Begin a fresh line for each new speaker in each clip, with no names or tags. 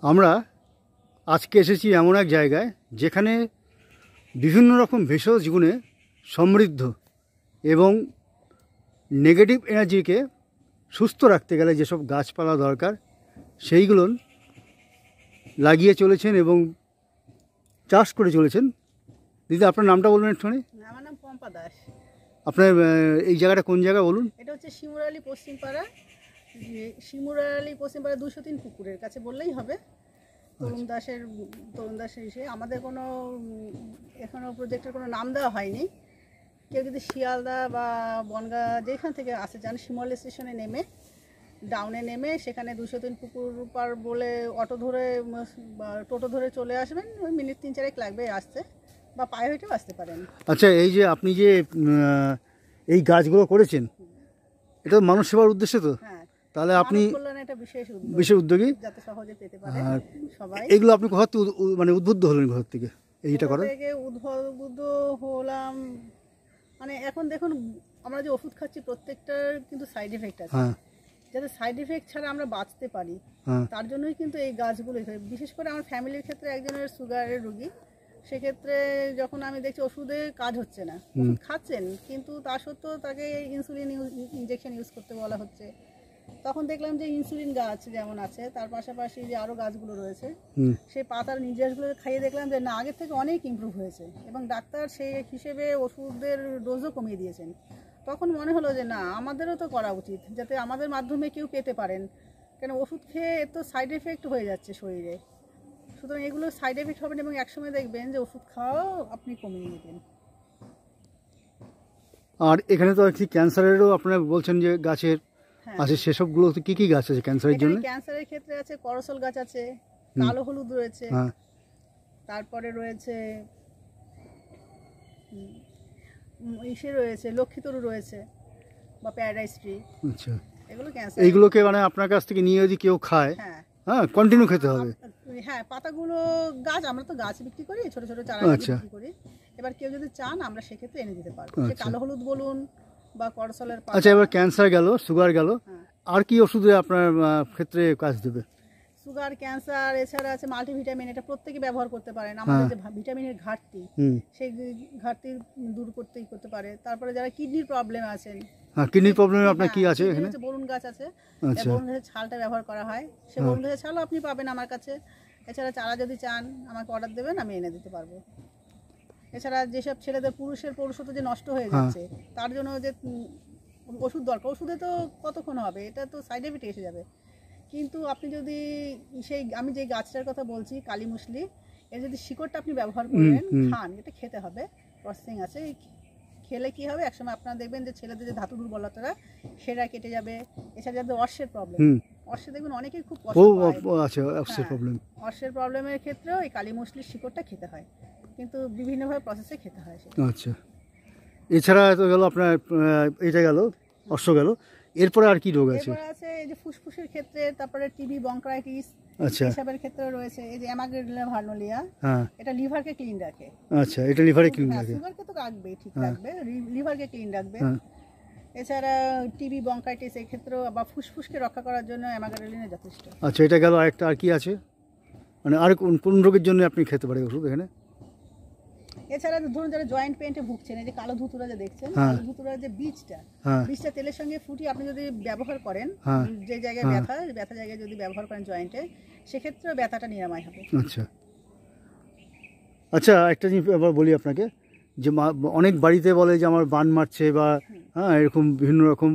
আমরা আজকে এসেছি এমন এক জায়গায় যেখানে বিভিন্ন রকম ভেষজ গুণে সমৃদ্ধ এবং নেগেটিভ এনার্জিকে সুস্থ রাখতে গেলে যেসব গাছপালা দরকার সেইগুলো লাগিয়ে চলেছেন এবং চাষ করে চলেছেন। দিদি, আপনার নামটা বলবেন একটুখানি?
আমার নাম পম্পা দাস।
আপনার এই জায়গাটা কোন জায়গা বলুন?
এটা হচ্ছে শিমুরালী পশ্চিমপাড়া। শিমুরালী পশ্চিমপাড়া 203 পুকুরের কাছে বললেই হবে। তরুণ দাসের এসে আমাদের কোনো এখনও প্রজেক্টের কোনো নাম দেওয়া হয়নি। কেউ যদি শিয়ালদা বা বনগা যেখান থেকে আসে যান, শিমুরালী স্টেশনে নেমে ডাউনে নেমে সেখানে 203 পুকুর পার বলে অটো ধরে বা টোটো ধরে চলে আসবেন। ওই মিনিট 3-4 লাগবে আসতে, বা পায়ে হেঁটেও আসতে পারেন।
আচ্ছা, এই যে আপনি যে এই গাছগুলো করেছেন, এটা মানুষ সেবার উদ্দেশ্যে তো?
হ্যাঁ,
তাহলে আপনি
একটা
বিশেষ উদ্যোগী,
যাতে সহজে পেতে পারে সবাই।
এগুলো আপনি কোথা থেকে মানে উদ্বুদ্ধ হলেন কোথা থেকে এইটা করার?
উদ্বুদ্ধ হলাম মানে এখন দেখুন আমরা যে ওষুধ খাচ্ছি প্রত্যেকটার কিন্তু সাইড এফেক্ট আছে। যাতে সাইড এফেক্ট ছাড়া আমরা বাঁচতে পারি তার জন্যই কিন্তু এই গাছগুলো। বিশেষ করে আমার ফ্যামিলির ক্ষেত্রে একজনের সুগারের রোগী, সেক্ষেত্রে যখন আমি দেখছি ওষুধে কাজ হচ্ছে না, ওষুধ খাচ্ছেন কিন্তু তা সত্ত্বেও তাকে ইনসুলিন ইঞ্জেকশন ইউজ করতে বলা হচ্ছে, তখন দেখলাম যে ইনসুলিন গাছ যেমন আছে তার পাশাপাশি যে আরও গাছগুলো রয়েছে সেই পাতার নির্যাসগুলো খাইয়ে দেখলাম যে না, আগের থেকে অনেক ইমপ্রুভ হয়েছে এবং ডাক্তার সেই হিসেবে ওষুধের ডোজও কমিয়ে দিয়েছেন। তখন মনে হলো যে না, আমাদেরও তো করা উচিত যাতে আমাদের মাধ্যমে কেউ পেতে পারেন, কেন ওষুধ খেয়ে এত সাইড এফেক্ট হয়ে যাচ্ছে শরীরে। সুতরাং এগুলো সাইড এফেক্ট হবেন এবং একসময় দেখবেন যে ওষুধ খাওয়াও আপনি কমিয়ে নেবেন।
আর এখানে তো একটি ক্যান্সারেরও আপনারা বলছেন যে গাছের আছে, সেসবগুলো কি কি গাছ আছে ক্যান্সারের জন্য?
ক্যান্সারের ক্ষেত্রে আছে করসল গাছ আছে, কালো হলুদ রয়েছে, তারপরে রয়েছে রয়েছে লক্ষ্মীতরু রয়েছে বা প্যারাডাইস ট্রি। আচ্ছা, এগুলো ক্যান্সার।
এইগুলোকে মানে আপনার কাছ থেকে নিয়ে যদি কেউ খায়, হ্যাঁ কন্টিনিউ খেতে হবে?
হ্যাঁ, পাতাগুলো গাছ, আমরা তো গাছ বিক্রি করি, ছোট ছোট চারা বিক্রি করি। এবার কেউ যদি চান আমরা সেক্ষেত্রে এনে দিতে পারবো। কালো হলুদ বলুন বা করসলের পাতা।
আচ্ছা, এবার ক্যান্সার গেল, সুগার গেল, আর কি ওষুধে আপনার ক্ষেত্রে কাজ দেবে?
সুগার, ক্যান্সার, এছাড়া আছে মাল্টিভিটামিন। এটা প্রত্যেকে ব্যবহার করতে পারেন। আমাদের যে ভিটামিনের ঘাটতি, সেই ঘাটতি দূর করতে পারে। তারপরে যারা কিডনির প্রবলেম আছেন,
কিডনির প্রবলেমে আপনার কি আছে? এখানে
বরুণ গাছ আছে, বরুণ গাছের ছালটা ব্যবহার করা হয়। সে বরুণ গাছের ছালও আপনি পাবেন আমার কাছে। এছাড়া চারা যদি চান আমাকে অর্ডার দেবেন, আমি এনে দিতে পারবো। এছাড়া যেসব ছেলেদের পুরুষের পৌরুষত্ব যে নষ্ট হয়ে যাচ্ছে তার জন্য যে ওষুধ দরকার, ওষুধে তো কতক্ষণ হবে, এটা তো সাইড এফেক্ট এসে যাবে। কিন্তু আপনি যদি আমি যে গাছটার কথা বলছি কালীমুসলি, এর যদি শিকড়টা আপনি ব্যবহার করবেন, খান, এটা খেতে হবে, প্রসেসিং আছে। খেলে কি হবে, একসময় আপনারা দেখবেন যে ছেলেদের যে ধাতু দুর্বলতাটা সেটা কেটে যাবে। এছাড়া যাদের অর্শের প্রবলেম, অর্শে দেখবেন অনেকেই খুব কষ্ট পায়। অর্শের প্রবলেমের ক্ষেত্রেও এই কালীমুসলির শিকড়টা খেতে হয়, কিন্তু বিভিন্নভাবে প্রসেসে খেতে হয়।
আচ্ছা, এছাড়া তো গেল আপনার এটা গেল, অর্শ গেল, এরপরে আর কি রোগ আছে?
এরপরে আছে এই যে ফুসফুসের ক্ষেত্রে, তারপরে টিবি, বঙ্কাইটিস,
আচ্ছা,
এসবের ক্ষেত্রে রয়েছে এই যে অ্যামাগ্রেলিনা ভার্নোলিয়া। এটা লিভারকে ক্লিন রাখে।
আচ্ছা, এটা লিভারে ক্লিন রাখে।
সুগারকে তো রাখবে, ঠিক রাখবে, লিভারকে ক্লিন রাখবে। এছাড়া টিবি, বঙ্কাইটিস এই ক্ষেত্রেও বা ফুসফুসকে রক্ষা করার জন্য অ্যামাগ্রেলিনা যথেষ্ট।
আচ্ছা, এটা গেল। আরেকটা আর কি আছে, মানে আর কোন রোগের জন্য আপনি খেতে পারেন ওষুধ এখানে?
এছাড়া ধরুন যারা জয়েন্ট পেইন্টে ভুগছেন, এই যে কালো ধুতুরা যে দেখছেন, কালো ধুতুরার যে বীজটা তেলের সঙ্গে ফুটিয়ে আপনি যদি ব্যবহার করেন, যে জায়গায় ব্যথা জায়গায় যদি ব্যবহার করেন জয়েন্টে, সেক্ষেত্রেও ব্যথাটা নিরাময় হবে।
আচ্ছা আচ্ছা, একটা জিনিস আবার বলি আপনাকে, যে অনেক বাড়িতে বলে যে আমার বান মারছে বা এরকম বিভিন্ন রকম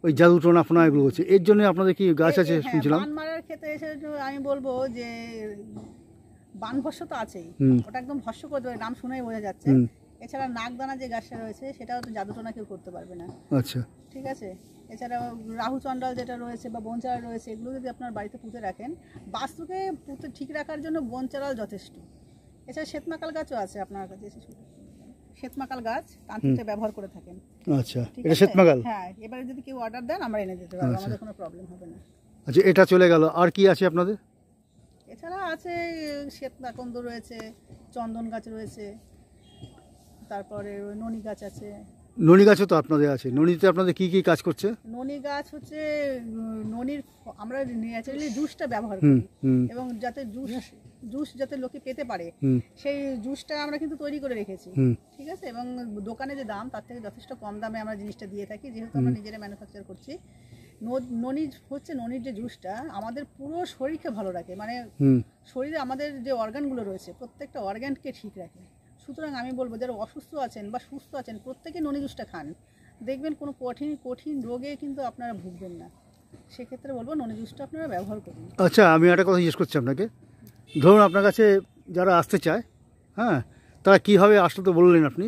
ওই জাদু টোনা ফোনা এগুলো হচ্ছে, এর জন্য আপনাদের কি গাছ আছে শুনছিলাম?
বান মারার ক্ষেত্রে আমি বলবো যে বানভস্য তো আছেই, ওটা একদম ভস্য করে দেবে, নাম শুনেই বোঝা যাচ্ছে। এছাড়া নাগদানা যে গাছটা রয়েছে সেটাও তো জাদুটোনা কেউ করতে পারবে না। আচ্ছা, ঠিক আছে। এছাড়া রাহু চন্ডাল যেটা রয়েছে বা বনচারা রয়েছে, এগুলো যদি আপনার বাড়িতে পুঁতে রাখেন, বাস্তুকে পুঁতে ঠিক রাখার জন্য বনচারাল যথেষ্ট। এছাড়া শ্বেতমাকাল গাছও আছে আপনার কাছে, শ্বেতমাকাল গাছ তান্ত্রিকতে ব্যবহার করে থাকেন। আচ্ছা, এটা শ্বেতমাকাল। হ্যাঁ, এবারে যদি কেউ অর্ডার দেন আমরা এনে দিতে পারবো, আমাদের কোনো প্রবলেম হবে না।
আচ্ছা, এটা চলে গেল, আর কি আছে আপনাদের?
এছাড়া আছে শ্বেতনাকন্দ রয়েছে, চন্দন গাছ রয়েছে, তারপরে ননি গাছ আছে।
ননি গাছও তো আপনাদের আছে, ননিতে আপনাদের কি কি কাজ করছে?
ননি গাছ হচ্ছে ননির আমরা ন্যাচারালি জুসটা ব্যবহার করি এবং যাতে জুস যাতে লোকে পেতে পারে সেই জুসটা আমরা কিন্তু তৈরি করে রেখেছি, ঠিক আছে। এবং দোকানে যে দাম তার থেকে যথেষ্ট কম দামে আমরা জিনিসটা দিয়ে থাকি, যেহেতু আমরা নিজেরা ম্যানুফ্যাকচার করছি। ননি হচ্ছে ননির যে জুসটা আমাদের পুরো শরীরকে ভালো রাখে, মানে শরীরে আমাদের যে অর্গানগুলো রয়েছে প্রত্যেকটা অর্গানকে ঠিক রাখে। সুতরাং আমি বলবো যারা অসুস্থ আছেন বা সুস্থ আছেন প্রত্যেকে ননি জুসটা খান, দেখবেন কোনো কঠিন রোগে কিন্তু আপনারা ভুগবেন না। সেক্ষেত্রে বলবো ননি জুসটা আপনারা ব্যবহার করুন।
আচ্ছা, আমি একটা কথা জিজ্ঞেস করছি আপনাকে, ধরুন আপনার কাছে যারা আসতে চায়, হ্যাঁ, তারা কীভাবে আসলে তো বললেন আপনি,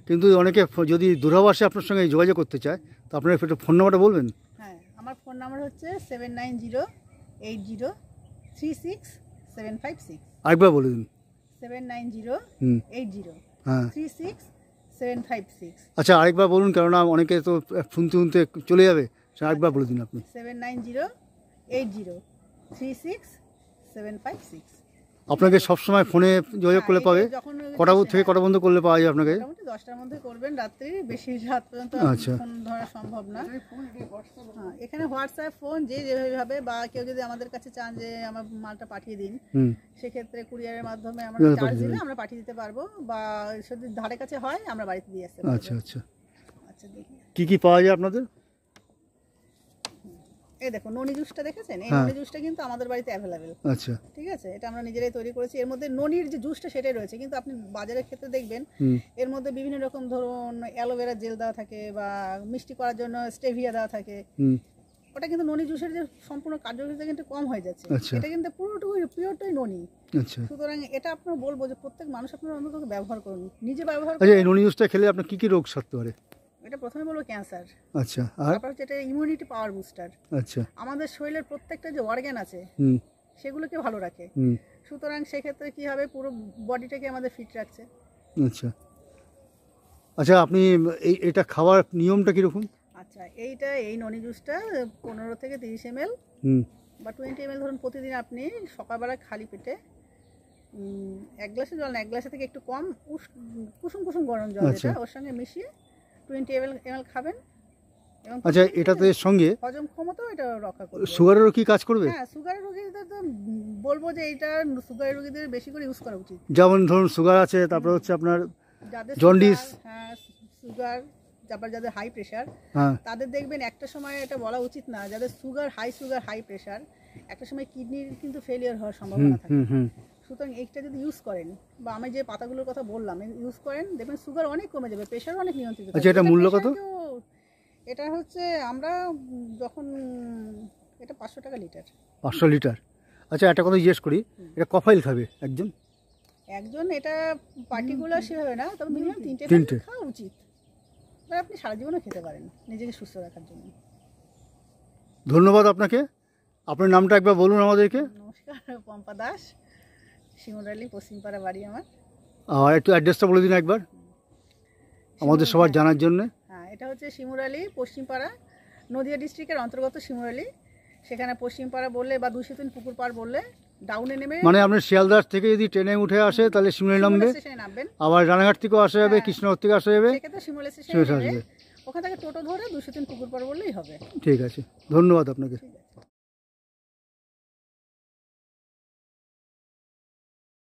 কিন্তু অনেকে যদি দূরাভাষে আপনার সঙ্গে যোগাযোগ করতে চায় তো আপনার একটু ফোন নাম্বারটা বলবেন?
হ্যাঁ, আমার ফোন নাম্বার হচ্ছে 7908036756।
আরেকবার বলে দিন।
7908036756।
আচ্ছা, আরেকবার বলুন, কেননা অনেকে তো শুনতে চলে যাবে, আরেকবার বলে দিন আপনি।
7908036756।
আপনাকে সবসময় ফোনে যোগাযোগ করলে পাবে? কটা থেকে কটা বন্ধ করলে পাওয়া যায় আপনাকে?
মোটামুটি 10টার মধ্যে করবেন, রাত্রি বেশি রাত পর্যন্ত ফোন ধরা সম্ভব না। এখানে হোয়াটসঅ্যাপ ফোন যেভাবে বা কেউ যদি আমাদের কাছে চান যে আমার মালটা পাঠিয়ে দিন, সেক্ষেত্রে কুরিয়ারের মাধ্যমে আমরা চার্জ দিলে আমরা পাঠিয়ে দিতে পারবো, বা যদি ধারে কাছে হয় আমরা বাড়িতে দিয়ে আসতে পারবো।
আচ্ছা আচ্ছা
আচ্ছা, দেখি
কি পাওয়া যায় আপনাদের?
এই দেখো ননি জুসটা দেখেছেন, এই ননি জুসটা কিন্তু আমাদের বাড়িতে অ্যাভেলেবেল।
আচ্ছা,
ঠিক আছে, এটা আমরা নিজেরাই তৈরি করেছি। এর মধ্যে ননির যে জুসটা সেটাই রয়েছে, কিন্তু আপনি বাজারের ক্ষেত্রে দেখবেন এর মধ্যে বিভিন্ন রকম ধরুন অ্যালোভেরা জেল দেওয়া থাকে বা মিষ্টি করার জন্য স্টেভিয়া দেওয়া থাকে। ওটা কিন্তু ননি জুসের যে সম্পূর্ণ কার্যকারিতা কিন্তু কম হয়ে যাচ্ছে। এটা কিন্তু পুরোটুকু পিওরটাই ননি।
আচ্ছা,
সুতরাং এটা আপনার বলবো যে প্রত্যেক মানুষ আপনার অন্তত ব্যবহার করুন, নিজে ব্যবহার করুন।
আচ্ছা, এই ননি জুসটা খেলে আপনার কি রোগ সারতে পারে?
এটা প্রথমে বলবো ক্যান্সার।
আচ্ছা, আর
তারপর হচ্ছে এটা ইমিউনিটি পাওয়ার বুস্টার।
আচ্ছা,
আমাদের শরীরের প্রত্যেকটা যে অর্গান আছে সেগুলোকে ভালো রাখে। সুতরাং সেক্ষেত্রে কি হবে, পুরো বডিটাকে আমাদের ফিট রাখছে।
আচ্ছা আচ্ছা, আপনি এটা খাওয়ার নিয়মটা কীরকম?
আচ্ছা, এই ননি জুসটা 15 থেকে 30 ml বা 20 ml ধরুন প্রতিদিন আপনি সকালবেলা খালি পেটে 1 গ্লাসের জল না, 1 গ্লাসের থেকে একটু কম কুসুম কুসুম গরম জল যেটা ওর সঙ্গে মিশিয়ে 20 ml খাবেন।
আচ্ছা, এটাতে সঙ্গে
হজম ক্ষমতাও এটা রক্ষা করবে।
সুগারেরও কি কাজ করবে?
হ্যাঁ, সুগারের রোগীদের তো বলবো যে এটা সুগারের রোগীদের বেশি করে ইউজ করা উচিত।
যেমন ধরুন সুগার আছে, তারপরে হচ্ছে আপনার জন্ডিস,
হ্যাঁ সুগার, তারপর যাদের হাই প্রেশার তাদের দেখবেন একটা সময় এটা বলা উচিত না, যাদের সুগার হাই প্রেশার একটা সময় কিডনির কিন্তু ফেলিয়ার হওয়ার সম্ভাবনা থাকে। সুতরাং এইটা যদি ইউজ করেন বা আমি যে পাতাগুলোর কথা বললাম ইউজ করেন, দেখবেন সুগার অনেক কমে যাবে, প্রেশার অনেক নিয়ন্ত্রিত হবে।
আচ্ছা, এটা মূল্য কত?
এটা হচ্ছে আমরা যখন এটা 500 টাকা লিটার।
500 লিটার। আচ্ছা, একটা কথা জিজ্ঞেস করি, এটা কফাইল খাবে একজন?
এটা পার্টিকুলার সেভাবে না, তবে মিনিমাম 3টে খাওয়া উচিত। আপনি সারা জীবনও খেতে পারেন নিজেকে সুস্থ রাখার জন্য।
ধন্যবাদ আপনাকে। আপনার নামটা একবার বলুন আমাদেরকে।
নমস্কার, পম্পা দাস, শিমুরালি, পশ্চিমপাড়া বাড়ি আমার।
আর একটু অ্যাড্রেসটা বলে দিন একবার আমাদের সবার জানার জন্য।
হ্যাঁ, এটা হচ্ছে শিমুরালি, পশ্চিমপাড়া, নদিয়া ডিস্ট্রিক্টের অন্তর্গত শিমুরালি। সেখানে পশ্চিমপাড়া বললে বা 203 পুকুর পাড় বললে ডাউনে নেমে,
মানে আপনার শিয়ালদাস থেকে যদি ট্রেনে উঠে আসে তাহলে শিমুরালি নামবে, আবার রানাঘাট থেকেও আসা যাবে, কৃষ্ণনগর থেকে আসা যাবে,
সেক্ষেত্রে শিমুরালি স্টেশনে আসবে। ওখান থেকে টোটো ধরে 203 পুকুর পাড় বললেই হবে।
ঠিক আছে, ধন্যবাদ আপনাকে।